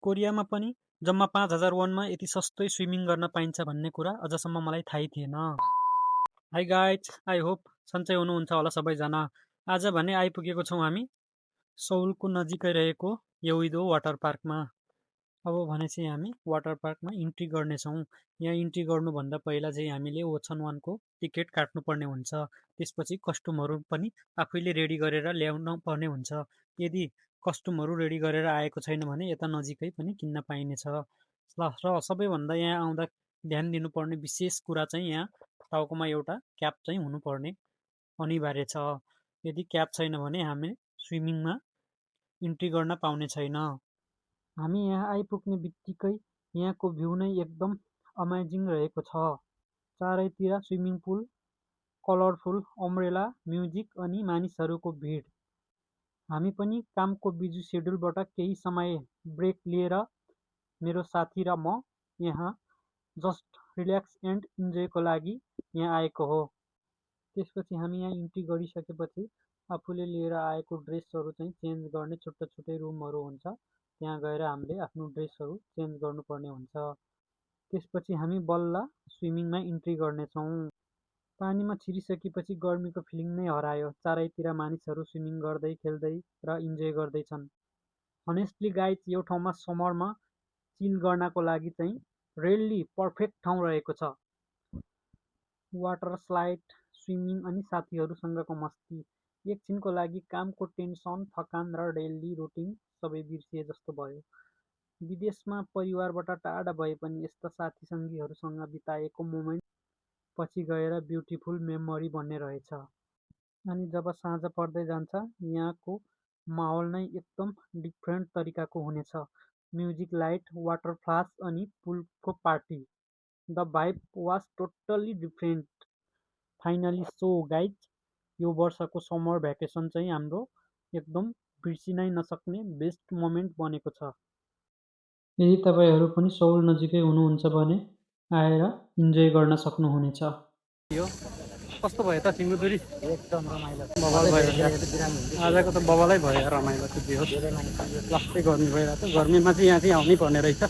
कोरियामा पनि जम्मा 5000 वनमा यति सस्तै स्विमिङ गर्न पाइन्छ भन्ने कुरा अझसम्म मलाई थाहै थिएन। हाई गाइज, आई होप सन्चै हुनुहुन्छ होला सबैजना। आज भने आइपुगेको छौँ हामी सौलको नजिकै रहेको येउइदो वाटर पार्कमा। अब भने चाहिँ हामी वाटर पार्कमा इन्ट्री गर्नेछौँ। यहाँ इन्ट्री गर्नुभन्दा पहिला चाहिँ हामीले ओछन वानको टिकट काट्नुपर्ने हुन्छ। त्यसपछि कस्ट्युमहरू पनि आफैले रेडी गरेर ल्याउन पर्ने हुन्छ। यदि कस्ट्युमहरू रेडी गरेर आएको छैन भने यता नजिकै पनि किन्न पाइनेछ। र सबैभन्दा यहाँ आउँदा ध्यान दिनुपर्ने विशेष कुरा चाहिँ यहाँ टाउकोमा एउटा क्याप चाहिँ हुनुपर्ने अनिवार्य छ। यदि क्याप छैन भने हामी स्विमिङमा इन्ट्री गर्न पाउने छैन। हामी यहाँ आइपुग्ने बित्तिकै यहाँको भ्यू नै एकदम अमेजिङ रहेको छ। चारैतिर swimming pool, colourful umbrella, music अनि मानिसहरूको भिड। हामी पनि कामको बिजी सेड्युलबाट केही समय ब्रेक लिएर मेरो साथी र म यहाँ जस्ट रिल्याक्स एन्ड इन्जोयको लागि यहाँ आएको हो। त्यसपछि हामी यहाँ इन्ट्री गरिसकेपछि आफूले लिएर आएको ड्रेसहरू चाहिँ चेन्ज गर्ने छुट्टै छुट्टै रुमहरू हुन्छ। त्यहाँ गएर हामीले आफ्नो ड्रेसहरू चेन्ज गर्नुपर्ने हुन्छ। त्यसपछि हामी बल्ल स्विमिङमा इन्ट्री गर्नेछौँ। पानीमा छिरिसकेपछि गर्मीको फिलिङ नै हरायो। चारैतिर मानिसहरू स्विमिङ गर्दै, खेल्दै र इन्जोय गर्दैछन्। हनेस्टली गाइज, यो ठाउँमा समरमा चिल गर्नको लागि चाहिँ रियल्ली पर्फेक्ट ठाउँ रहेको छ। वाटर स्लाइड, स्विमिङ अनि साथीहरूसँगको मस्ती। एकछिनको लागि कामको टेन्सन, थकान र डेली रुटिन सबै बिर्सिए जस्तो भयो। विदेशमा परिवारबाट टाढा भए पनि यस्ता साथी सङ्गीहरूसँग बिताएको मोमेन्ट पछि गएर ब्युटिफुल मेमोरी बन्ने रहेछ। अनि जब साँझ पर्दै जान्छ यहाँको माहौल नै एकदम डिफ्रेन्ट तरिकाको हुनेछ। म्युजिक, लाइट, वाटर फ्लास अनि पुलको party. The vibe was totally different. Finally so guys, यो वर्षको समर भ्याकेसन चाहिँ हाम्रो एकदम बिर्सिनै नसक्ने बेस्ट मोमेन्ट बनेको छ। यदि तपाईँहरू पनि सौल नजिकै हुनुहुन्छ भने आएर इन्जोय गर्न सक्नुहुनेछ। यो कस्तो भयो त सिङ्गुदुरी? एकदम रमाइलो बवाल भयो। आजको त बवालै भयो रमाइलो। त्यो लास्टै गर्मी भइरहेको छ। गर्मीमा चाहिँ यहाँ चाहिँ आउनै पर्ने रहेछ।